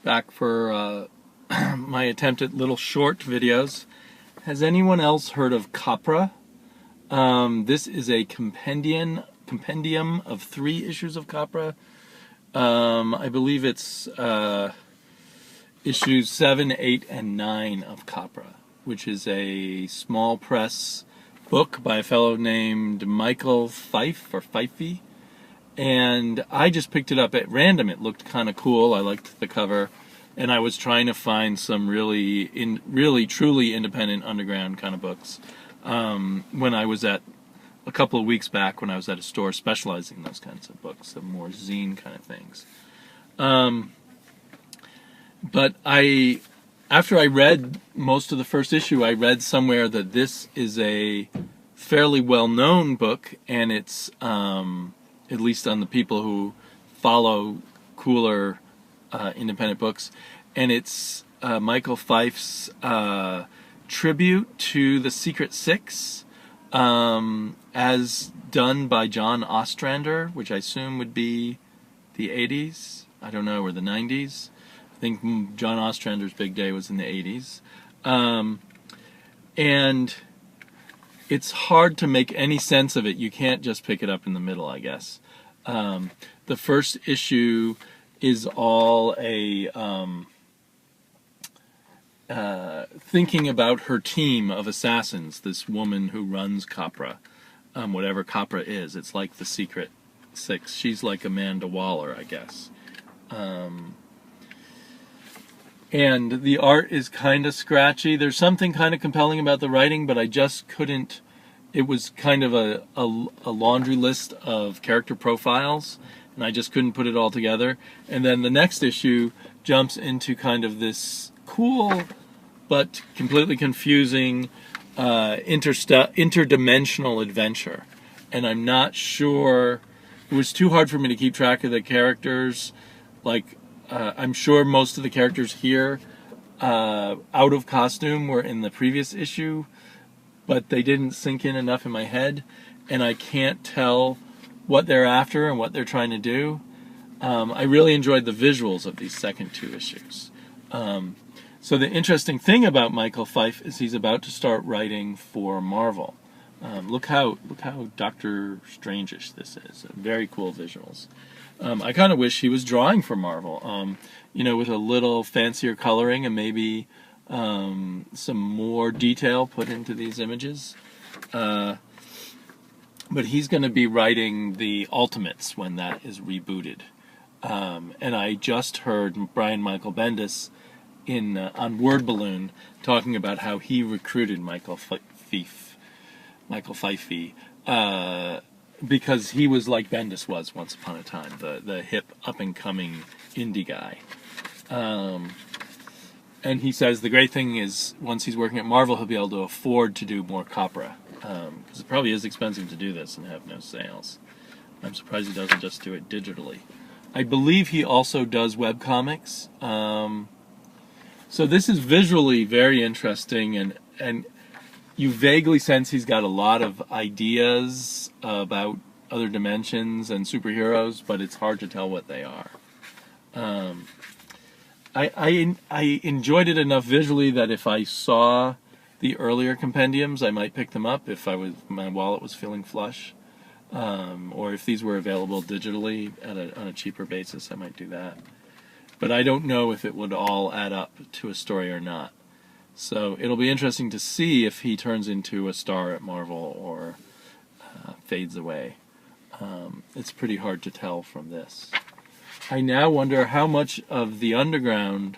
Back for my attempt at little short videos. Has anyone else heard of Copra? This is a compendium of 3 issues of Copra. I believe it's issues 7, 8, and 9 of Copra, which is a small press book by a fellow named Michael Fife. And I just picked it up at random. It looked kind of cool. I liked the cover, and I was trying to find some really truly independent underground kind of books. When I was at a couple of weeks back, when I was at a store specializing in those kinds of books, some more zine kind of things. But after I read most of the first issue, I read somewhere that this is a fairly well-known book, and it's at least on the people who follow cooler independent books, and it's Michael Fife's tribute to the Secret Six, as done by John Ostrander, which I assume would be the 80s, I don't know, or the 90s. I think John Ostrander's big day was in the 80s. And it's hard to make any sense of it. You can't just pick it up in the middle, I guess. The first issue is all a thinking about her team of assassins, this woman who runs Copra, whatever Copra is. It's like the Secret Six. She's like Amanda Waller, I guess. And the art is kind of scratchy. There's something kind of compelling about the writing, but I just couldn't. It was kind of a laundry list of character profiles, and I just couldn't put it all together. And then the next issue jumps into kind of this cool but completely confusing interdimensional adventure. And I'm not sure. It was too hard for me to keep track of the characters. Like, I'm sure most of the characters here out of costume were in the previous issue, but they didn't sink in enough in my head, and I can't tell what they're after and what they're trying to do. I really enjoyed the visuals of these second 2 issues. So the interesting thing about Michael Fife is he's about to start writing for Marvel. Look how Doctor Strange-ish this is. Very cool visuals. I kind of wish he was drawing for Marvel, with a little fancier coloring and maybe some more detail put into these images. But he's going to be writing the Ultimates when that is rebooted. And I just heard Brian Michael Bendis on Word Balloon talking about how he recruited Michael Fife, because he was like Bendis was once upon a time, the hip, up-and-coming indie guy. And he says the great thing is, once he's working at Marvel, he'll be able to afford to do more Copra, because it probably is expensive to do this and have no sales. I'm surprised he doesn't just do it digitally. I believe he also does webcomics. So this is visually very interesting, and you vaguely sense he's got a lot of ideas about other dimensions and superheroes, but it's hard to tell what they are. I enjoyed it enough visually that if I saw the earlier compendiums, I might pick them up if my wallet was feeling flush, or if these were available digitally on a cheaper basis, I might do that. But I don't know if it would all add up to a story or not. So it'll be interesting to see if he turns into a star at Marvel or fades away. It's pretty hard to tell from this. I now wonder how much of the underground,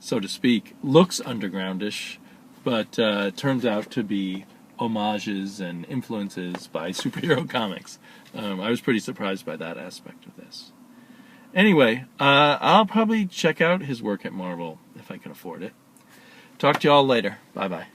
so to speak, looks undergroundish, but turns out to be homages and influences by superhero comics. I was pretty surprised by that aspect of this. Anyway, I'll probably check out his work at Marvel if I can afford it. Talk to y'all later. Bye-bye.